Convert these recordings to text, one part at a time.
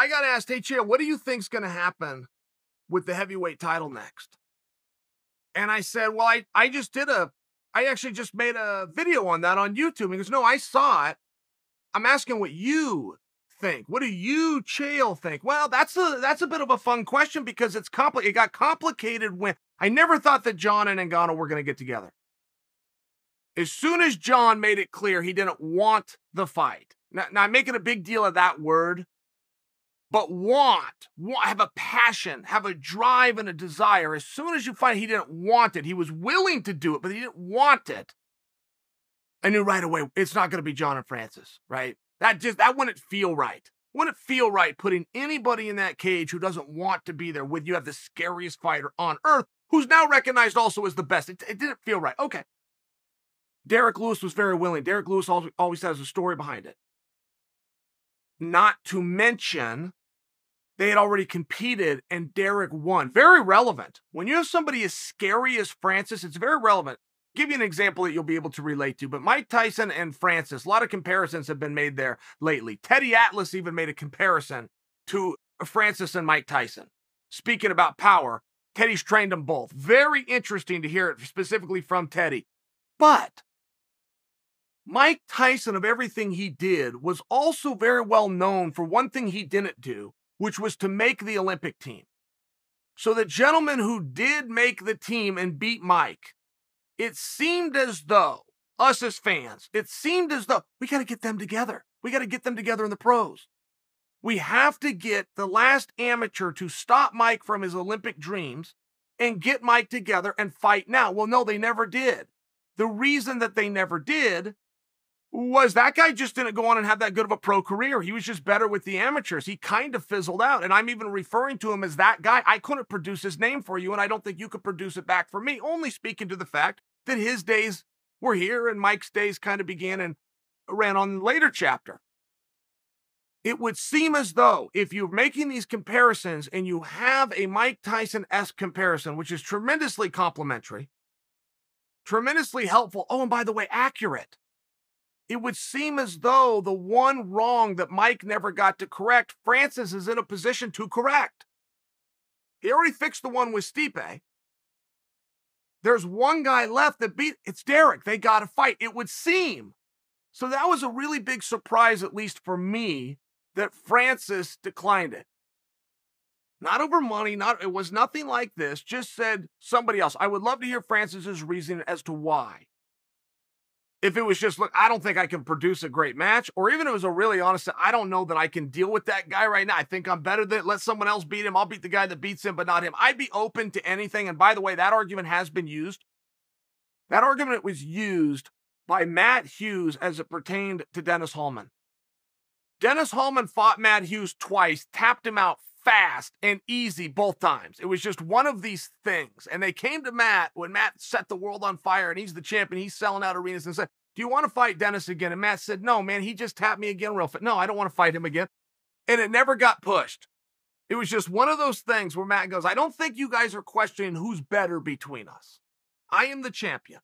I got asked, hey, Chael, what do you think's going to happen with the heavyweight title next? And I said, well, I actually just made a video on that on YouTube. He goes, no, I saw it. I'm asking what you think. What do you, Chael, think? Well, that's a bit of a fun question because it got complicated when I never thought that John and Ngannou were going to get together. As soon as John made it clear he didn't want the fight. Now I'm making a big deal of that word, but want, have a passion, have a drive and a desire. As soon as you find he didn't want it, he was willing to do it, but he didn't want it. I knew right away it's not going to be John and Francis, right? That wouldn't feel right. Wouldn't feel right putting anybody in that cage who doesn't want to be there with you. Have the scariest fighter on earth, who's now recognized also as the best. It didn't feel right. Okay. Derek Lewis was very willing. Derek Lewis always has a story behind it. Not to mention, they had already competed and Derek won. Very relevant. When you have somebody as scary as Francis, it's very relevant. I'll give you an example that you'll be able to relate to. But Mike Tyson and Francis, a lot of comparisons have been made there lately. Teddy Atlas even made a comparison to Francis and Mike Tyson. Speaking about power, Teddy's trained them both. Very interesting to hear it specifically from Teddy. But Mike Tyson, of everything he did, was also very well known for one thing he didn't do, which was to make the Olympic team. So the gentleman who did make the team and beat Mike, it seemed as though, us as fans, it seemed as though we got to get them together. We got to get them together in the pros. We have to get the last amateur to stop Mike from his Olympic dreams and get Mike together and fight now. Well, no, they never did. The reason that they never did was that guy just didn't go on and have that good of a pro career. He was just better with the amateurs. He kind of fizzled out, and I'm even referring to him as that guy. I couldn't produce his name for you, and I don't think you could produce it back for me, only speaking to the fact that his days were here and Mike's days kind of began and ran on the later chapter. It would seem as though if you're making these comparisons and you have a Mike Tyson-esque comparison, which is tremendously complimentary, tremendously helpful, oh, and by the way, accurate, it would seem as though the one wrong that Mike never got to correct, Francis is in a position to correct. He already fixed the one with Stipe. There's one guy left that it's Derek. They got to fight, it would seem. So that was a really big surprise, at least for me, that Francis declined it. Not over money, it was nothing like this, just said somebody else. I would love to hear Francis's reasoning as to why. If it was just, look, I don't think I can produce a great match, or even it was a really honest, I don't know that I can deal with that guy right now. I think I'm better than, let someone else beat him. I'll beat the guy that beats him, but not him. I'd be open to anything. And by the way, that argument has been used. That argument was used by Matt Hughes as it pertained to Dennis Hallman. Dennis Hallman fought Matt Hughes twice, tapped him out fast and easy both times. It was just one of these things. And they came to Matt when Matt set the world on fire and he's the champion. He's selling out arenas and said, do you want to fight Dennis again? And Matt said, no, man, he just tapped me again real fast. No, I don't want to fight him again. And it never got pushed. It was just one of those things where Matt goes, I don't think you guys are questioning who's better between us. I am the champion.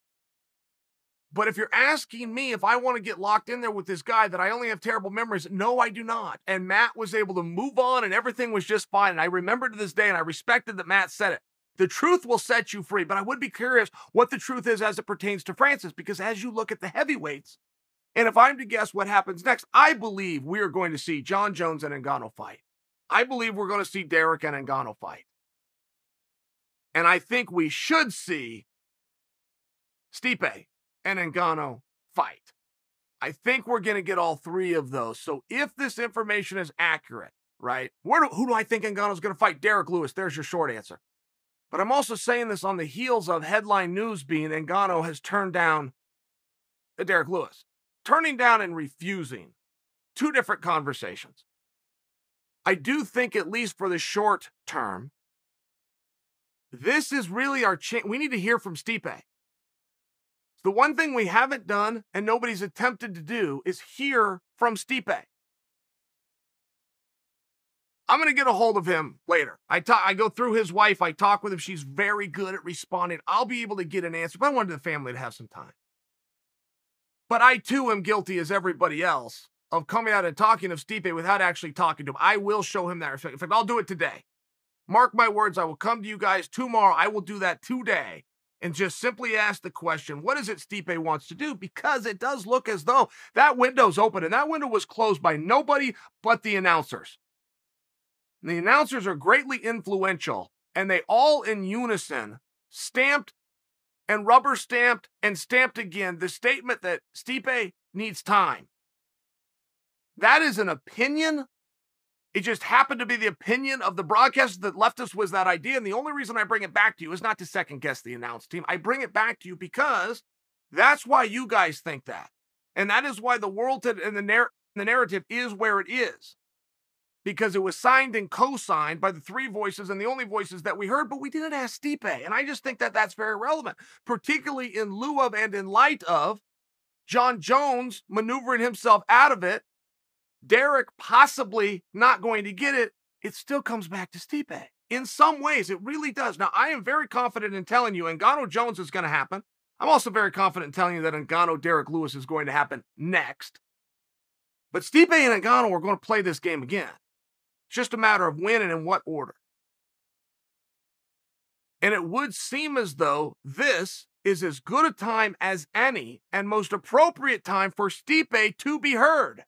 But if you're asking me if I want to get locked in there with this guy that I only have terrible memories, no, I do not. And Matt was able to move on and everything was just fine. And I remember to this day, and I respected that Matt said it. The truth will set you free. But I would be curious what the truth is as it pertains to Francis, because as you look at the heavyweights, and if I'm to guess what happens next, I believe we are going to see John Jones and Ngannou fight. I believe we're going to see Derek and Ngannou fight. And I think we should see Stipe and Ngannou fight. I think we're going to get all three of those. So if this information is accurate, right, who do I think Ngannou's going to fight? Derek Lewis. There's your short answer. But I'm also saying this on the heels of headline news being Ngannou has turned down Derek Lewis. Turning down and refusing. Two different conversations. I do think, at least for the short term, this is really our chance. We need to hear from Stipe. The one thing we haven't done and nobody's attempted to do is hear from Stipe. I'm going to get a hold of him later. I go through his wife. I talk with him. She's very good at responding. I'll be able to get an answer, but I wanted the family to have some time. But I, too, am guilty as everybody else of coming out and talking of Stipe without actually talking to him. I will show him that respect. In fact, I'll do it today. Mark my words, I will come to you guys tomorrow. I will do that today and just simply ask the question, what is it Stipe wants to do? Because it does look as though that window's open, and that window was closed by nobody but the announcers. And the announcers are greatly influential, and they all in unison stamped and rubber stamped and stamped again the statement that Stipe needs time. That is an opinion. It just happened to be the opinion of the broadcaster that left us was that idea. And the only reason I bring it back to you is not to second guess the announce team. I bring it back to you because that's why you guys think that. And that is why the world and the narrative is where it is. Because it was signed and co-signed by the three voices and the only voices that we heard, but we didn't ask Stipe. And I just think that that's very relevant, particularly in lieu of and in light of John Jones maneuvering himself out of it, Derek possibly not going to get it. It still comes back to Stipe. In some ways, it really does. Now, I am very confident in telling you Ngannou Jones is going to happen. I'm also very confident in telling you that Ngannou Derek Lewis is going to happen next. But Stipe and Ngannou are going to play this game again. It's just a matter of when and in what order. And it would seem as though this is as good a time as any and most appropriate time for Stipe to be heard.